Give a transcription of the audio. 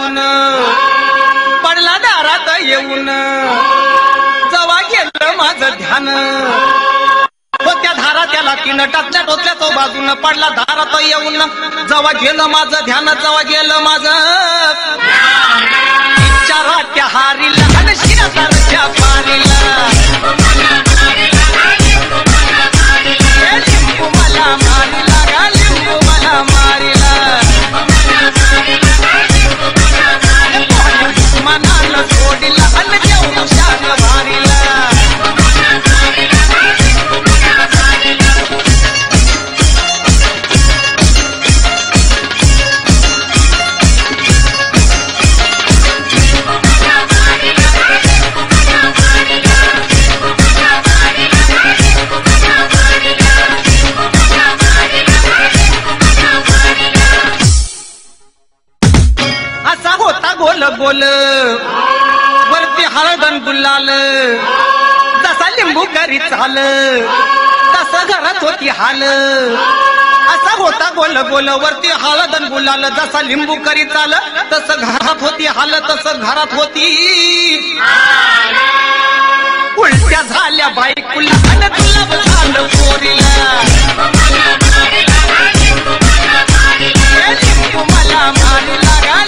बाजून पडला दारात येऊन जवा गेलं माझं ध्यान त्या धारा त्याला तीन टाकल्या टोचल्या तो बाजून पडला धारात येऊन जवा गेलं माझं ध्यान जवा गेलं माझं इच्छा त्या हारीला आणि शिरासारख्या पारीला लिंबू मला मारीला गा लिंबू मला मारीला मनाला सोडीला आणि देऊ शान भारीला गोल गोल वरती हळदन गुलाल जसा लिंबू करी चाल तसं घरात होती हाल असा होता गोल गोल वरती हळदन गुलाल जसा लिंबू करी चाल तसं घरात होती हाल तसं घरात होती उलट्या झाल्या बायकुला आणि गुलाब झालं पोरीला लिंबू मला मारीला गा